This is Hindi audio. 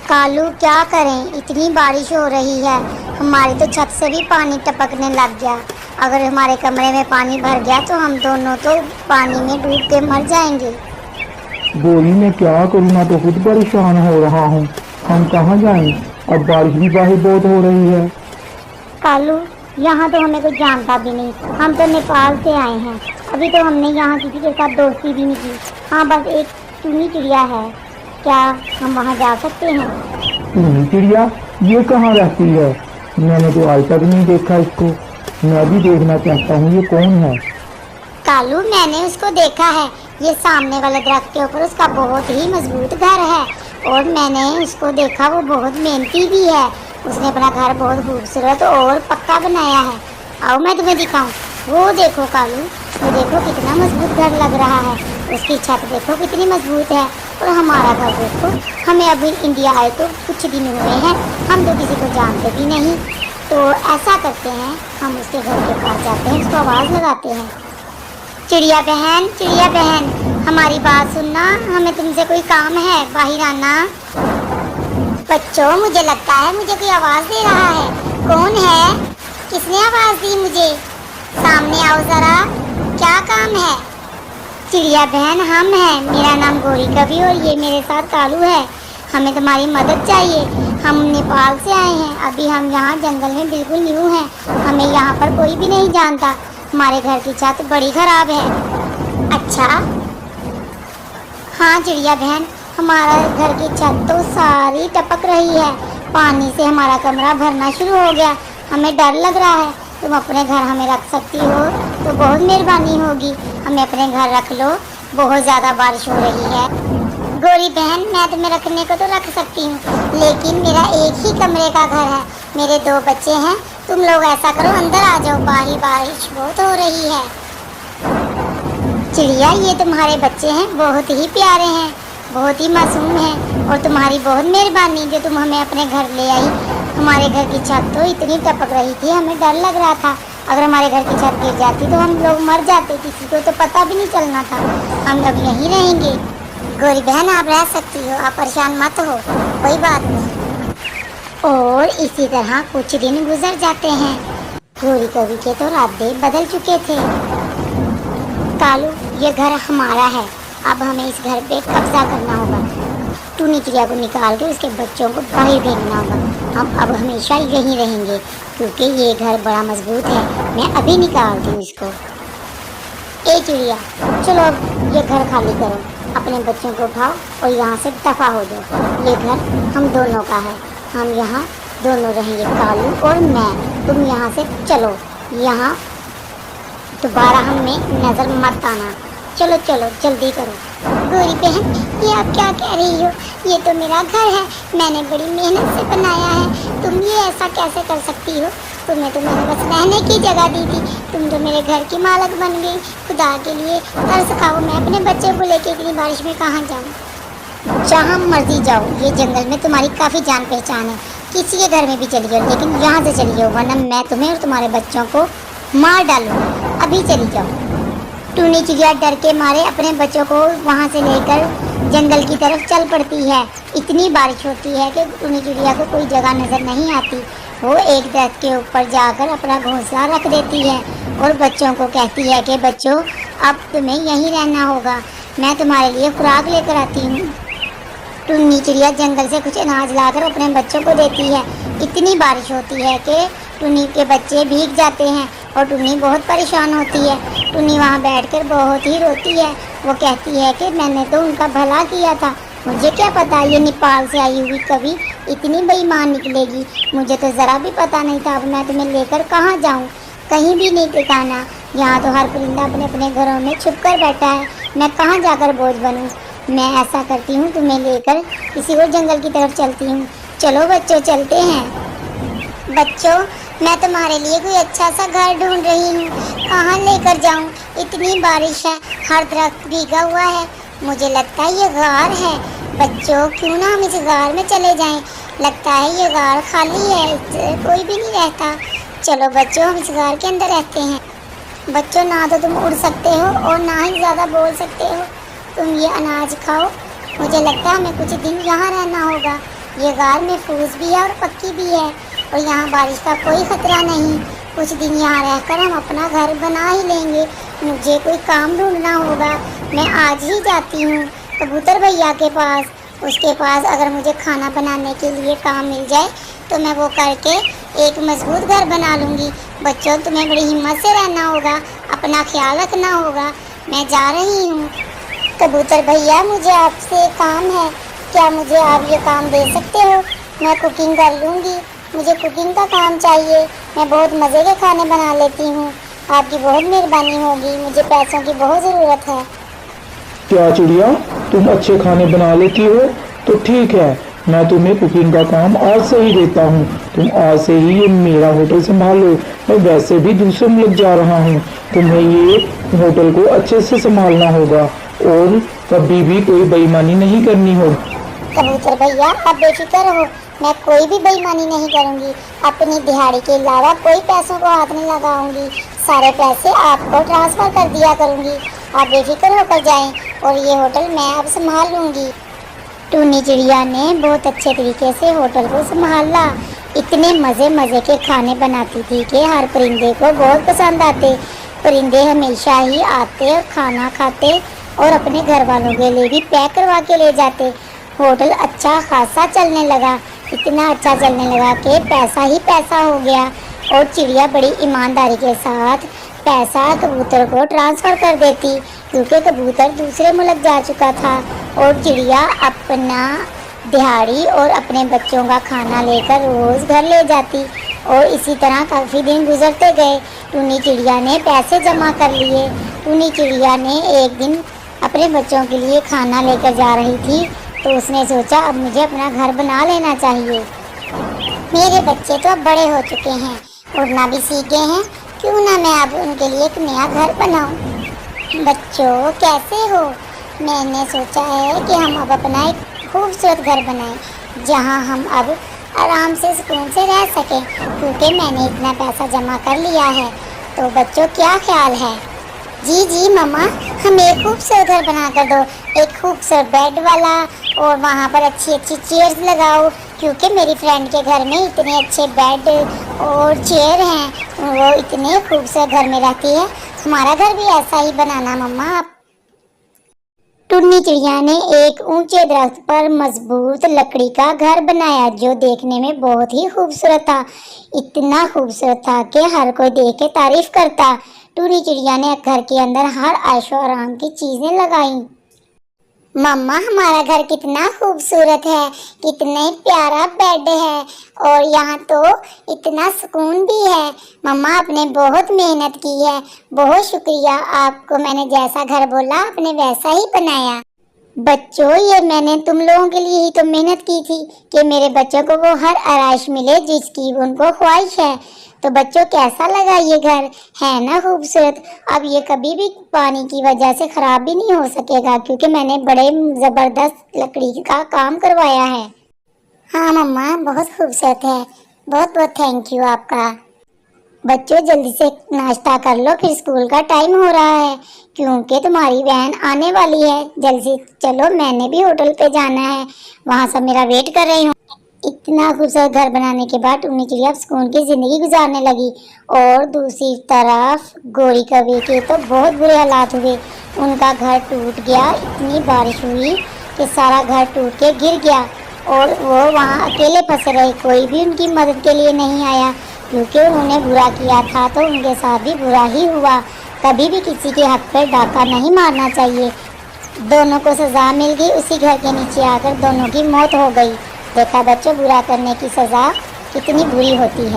कालू क्या करें, इतनी बारिश हो रही है। हमारी तो छत से भी पानी टपकने लग गया। अगर हमारे कमरे में पानी भर गया तो हम दोनों तो पानी में डूब के मर जाएंगे। गोरी मैं क्या करूँ, मैं तो खुद परेशान हो रहा हूँ। हम कहाँ जाएं? अब बारिश भी बाहर बहुत हो रही है। कालू, यहाँ तो हमें कोई जानता भी नहीं। हम तो नेपाल से आए हैं। अभी तो हमने यहाँ किसी के साथ दोस्ती भी नहीं की। हाँ, बस एक चुनी चिड़िया है। क्या हम वहाँ जा सकते हैं? चिड़िया? ये कहाँ रहती है? मैंने तो आज तक नहीं देखा इसको। मैं भी देखना चाहता हूँ, ये कौन है? कालू, मैंने उसको देखा है। ये सामने वाले दरख्त के ऊपर उसका बहुत ही मजबूत घर है। और मैंने उसको देखा, वो बहुत मेहनती भी है। उसने अपना घर बहुत खूबसूरत और पक्का बनाया है। आओ मैं तुम्हें दिखाऊं। वो देखो कालू, वो देखो कितना मजबूत घर लग रहा है। उसकी छत देखो कितनी मजबूत है। और हमारा घर देखो, हमें अभी इंडिया आए तो कुछ दिन हुए हैं। हम तो किसी को जानते भी नहीं। तो ऐसा करते हैं, हम उसके घर के पास जाते हैं, उसको आवाज़ लगाते हैं। चिड़िया बहन, हमारी बात सुनना। हमें तुमसे कोई काम है, बाहर आना। बच्चों, मुझे लगता है मुझे कोई आवाज़ दे रहा है। कौन है? किसने आवाज़ दी मुझे? सामने आओ ज़रा, क्या काम है? चिड़िया बहन, हम हैं। मेरा नाम गौरी कवि और ये मेरे साथ कालू है। हमें तुम्हारी मदद चाहिए। हम नेपाल से आए हैं। अभी हम यहाँ जंगल में बिल्कुल न्यू हैं। हमें यहाँ पर कोई भी नहीं जानता। हमारे घर की छत बड़ी खराब है। अच्छा? हाँ चिड़िया बहन, हमारा घर की छत तो सारी टपक रही है। पानी से हमारा कमरा भरना शुरू हो गया। हमें डर लग रहा है। तुम अपने घर हमें रख सकती हो तो बहुत मेहरबानी होगी। हमें अपने घर रख लो, बहुत ज़्यादा बारिश हो रही है। गोरी बहन, मैं तुम्हें रखने को तो रख सकती हूँ, लेकिन मेरा एक ही कमरे का घर है। मेरे 2 बच्चे हैं। तुम लोग ऐसा करो, अंदर आ जाओ, बाहर बारिश बहुत हो रही है। चिड़िया, ये तुम्हारे बच्चे हैं, बहुत ही प्यारे हैं, बहुत ही मासूम हैं। और तुम्हारी बहुत मेहरबानी जो तुम हमें अपने घर ले आई। हमारे घर की छत तो इतनी टपक रही थी, हमें डर लग रहा था। अगर हमारे घर की छत गिर जाती तो हम लोग मर जाते, किसी को तो पता भी नहीं चलना था। हम अब यहीं रहेंगे। गोरी बहन, आप रह सकती हो, आप परेशान मत हो, कोई बात नहीं। और इसी तरह कुछ दिन गुजर जाते हैं। गोरी कवि के तो रास्ते बदल चुके थे। कालू, ये घर हमारा है। अब हमें इस घर पे कब्जा करना होगा। टूनी चिड़िया को निकाल के उसके बच्चों को बाहर भेजना होगा। हम अब हमेशा यहीं रहेंगे क्योंकि ये घर बड़ा मजबूत है। मैं अभी निकालती हूँ इसको। ए चिड़िया, चलो अब ये घर खाली करो, अपने बच्चों को उठाओ और यहाँ से दफा हो जाओ। ये घर हम दोनों का है। हम यहाँ दोनों रहेंगे, कालू और मैं। तुम यहाँ से चलो, यहाँ दोबारा हमें नजर मत आना। चलो चलो, जल्दी करो। गोरी बहन, ये आप क्या कह रही हो? ये तो मेरा घर है, मैंने बड़ी मेहनत से बनाया है। तुम ये ऐसा कैसे कर सकती हो? तुम्हें तो मैंने बस रहने की जगह दी थी, तुम तो मेरे घर की मालक बन गई। खुदा के लिए तरस खाओ, मैं अपने बच्चे को लेके इतनी बारिश में कहाँ जाऊँ? जहाँ मर्जी जाओ, ये जंगल में तुम्हारी काफ़ी जान पहचान है। किसी के घर में भी चली जाओ, लेकिन यहाँ से चली जाओ, वरना मैं तुम्हें और तुम्हारे बच्चों को मार डालूंगा। अभी चली जाओ। टूनी चिड़िया डर के मारे अपने बच्चों को वहाँ से लेकर जंगल की तरफ चल पड़ती है। इतनी बारिश होती है कि टूनी चिड़िया को कोई जगह नज़र नहीं आती। वो एक दरख्त के ऊपर जाकर अपना घोंसला रख देती है और बच्चों को कहती है कि बच्चों, अब तुम्हें यहीं रहना होगा, मैं तुम्हारे लिए खुराक लेकर आती हूँ। टुन्नी चिड़िया जंगल से कुछ अनाज लाकर अपने बच्चों को देती है। इतनी बारिश होती है कि टुन्नी के बच्चे भीग जाते हैं और टुन्नी बहुत परेशान होती है। टुन्नी वहाँ बैठकर बहुत ही रोती है। वो कहती है कि मैंने तो उनका भला किया था, मुझे क्या पता ये नेपाल से आई हुई कवि इतनी बेईमान निकलेगी। मुझे तो ज़रा भी पता नहीं था। अब मैं तुम्हें लेकर कहाँ जाऊँ? कहीं भी नहीं ठिकाना। यहाँ तो हर परिंदा अपने अपने घरों में छुप कर बैठा है। मैं कहाँ जाकर बोझ बनूँ? मैं ऐसा करती हूँ, तुम्हें लेकर किसी और जंगल की तरफ चलती हूँ। चलो बच्चों, चलते हैं। बच्चों, मैं तुम्हारे लिए कोई अच्छा सा घर ढूंढ रही हूँ, कहाँ लेकर जाऊँ? इतनी बारिश है, हर दरख्त भीगा हुआ है। मुझे लगता है ये गार है। बच्चों, क्यों ना हम इस गार में चले जाएं? लगता है ये गार खाली है, कोई भी नहीं रहता। चलो बच्चों, हम इस गार के अंदर रहते हैं। बच्चों, ना तो तुम उड़ सकते हो और ना ही ज़्यादा बोल सकते हो। तुम ये अनाज खाओ। मुझे लगता है हमें कुछ दिन यहाँ रहना होगा। ये गार महफूज भी है और पक्की भी है, और यहाँ बारिश का कोई खतरा नहीं। कुछ दिन यहाँ रहकर हम अपना घर बना ही लेंगे। मुझे कोई काम ढूंढना होगा। मैं आज ही जाती हूँ कबूतर भैया के पास। उसके पास अगर मुझे खाना बनाने के लिए काम मिल जाए तो मैं वो करके एक मजबूत घर बना लूँगी। बच्चों, तुम्हें बड़ी हिम्मत से रहना होगा, अपना ख्याल रखना होगा। मैं जा रही हूँ। कबूतर भैया, मुझे आपसे काम है, क्या मुझे आप ये काम दे सकते हो? मैं कुकिंग कर लूँगी, मुझे कुकिंग का काम चाहिए। मैं बहुत मज़े के खाने बना लेती हूँ। आपकी बहुत मेहरबानी होगी, मुझे पैसों की बहुत ज़रूरत है। क्या चिड़िया, तुम अच्छे खाने बना लेती हो? तो ठीक है, मैं तुम्हें कुकिंग का काम आज से ही देता हूँ। तुम आज से ही ये मेरा होटल संभालो। मैं वैसे भी दूसरे मुल्क जा रहा हूँ, तुम्हें ये होटल को अच्छे से संभालना होगा और कभी भी कोई बेईमानी नहीं करनी होगी। कबूतर भैया, आप बेफिक्र हो, मैं कोई भी बेईमानी नहीं करूँगी। अपनी दिहाड़ी के अलावा कोई पैसों को हाथ नहीं लगाऊंगी। सारे पैसे आपको ट्रांसफ़र कर दिया करूँगी। आप बेफिक्र होकर जाएं और ये होटल मैं अब संभाल लूँगी। टूनी चिड़िया ने बहुत अच्छे तरीके से होटल को संभाला। इतने मज़े मज़े के खाने बनाती थी कि हर परिंदे को बहुत पसंद आते। परिंदे हमेशा ही आते और खाना खाते और अपने घर वालों के लिए भी पैक करवा के ले जाते। होटल अच्छा खासा चलने लगा, इतना अच्छा चलने लगा कि पैसा ही पैसा हो गया। और चिड़िया बड़ी ईमानदारी के साथ पैसा कबूतर को ट्रांसफ़र कर देती, क्योंकि कबूतर दूसरे मुल्क जा चुका था और चिड़िया अपना दिहाड़ी और अपने बच्चों का खाना लेकर रोज़ घर ले जाती। और इसी तरह काफ़ी दिन गुजरते गए। टूनी चिड़िया ने पैसे जमा कर लिए। टूनी चिड़िया ने एक दिन अपने बच्चों के लिए खाना लेकर जा रही थी, तो उसने सोचा अब मुझे अपना घर बना लेना चाहिए। मेरे बच्चे तो अब बड़े हो चुके हैं, उड़ना भी सीख गए हैं, क्यों ना मैं अब उनके लिए एक नया घर बनाऊं। बच्चों, कैसे हो? मैंने सोचा है कि हम अब अपना एक खूबसूरत घर बनाएं, जहां हम अब आराम से सुकून से रह सकें, क्योंकि मैंने इतना पैसा जमा कर लिया है। तो बच्चों, क्या ख्याल है? जी जी मम्मा, हमें एक खूबसूरत घर बना कर दो, एक खूबसूरत बेड वाला, और वहाँ पर अच्छी अच्छी चेयर्स लगाओ, क्योंकि मेरी फ्रेंड के घर में इतने अच्छे बेड और चेयर हैं, वो इतने खूबसूरत घर में रहती है। हमारा घर भी ऐसा ही बनाना मम्मा आप। टुन्नी चिड़िया ने एक ऊंचे दरख्त पर मजबूत लकड़ी का घर बनाया, जो देखने में बहुत ही खूबसूरत था। इतना खूबसूरत था कि हर कोई देख के तारीफ करता। टूनी चिड़िया ने घर के अंदर हर आयशो आराम की चीजें लगाई। मम्मा, हमारा घर कितना खूबसूरत है, कितने प्यारा बेड है, और यहाँ तो इतना सुकून भी है। मम्मा, आपने बहुत मेहनत की है, बहुत शुक्रिया। आपको मैंने जैसा घर बोला आपने वैसा ही बनाया। बच्चों, ये मैंने तुम लोगों के लिए ही तो मेहनत की थी कि मेरे बच्चों को वो हर आराइश मिले जिसकी उनको ख्वाहिश है। तो बच्चों, कैसा लगा ये घर? है ना खूबसूरत? अब ये कभी भी पानी की वजह से ख़राब भी नहीं हो सकेगा, क्योंकि मैंने बड़े ज़बरदस्त लकड़ी का काम करवाया है। हाँ मम्मा, बहुत खूबसूरत है। बहुत बहुत थैंक यू आपका। बच्चों, जल्दी से नाश्ता कर लो, फिर स्कूल का टाइम हो रहा है, क्योंकि तुम्हारी वैन आने वाली है। जल्दी चलो, मैंने भी होटल पे जाना है, वहाँ सब मेरा वेट कर रही हूँ। इतना खूबसूरत घर बनाने के बाद टूनी चिड़िया सुकून की ज़िंदगी गुजारने लगी। और दूसरी तरफ गोरी कौवे के तो बहुत बुरे हालात हुए। उनका घर टूट गया, इतनी बारिश हुई कि सारा घर टूट के गिर गया और वो वहाँ अकेले फंसे रहे। कोई भी उनकी मदद के लिए नहीं आया, क्योंकि उन्होंने बुरा किया था तो उनके साथ भी बुरा ही हुआ। कभी भी किसी के हक पर डाका नहीं मारना चाहिए। दोनों को सज़ा मिल गई, उसी घर के नीचे आकर दोनों की मौत हो गई। देखा बच्चों, बुरा करने की सज़ा कितनी बुरी होती है।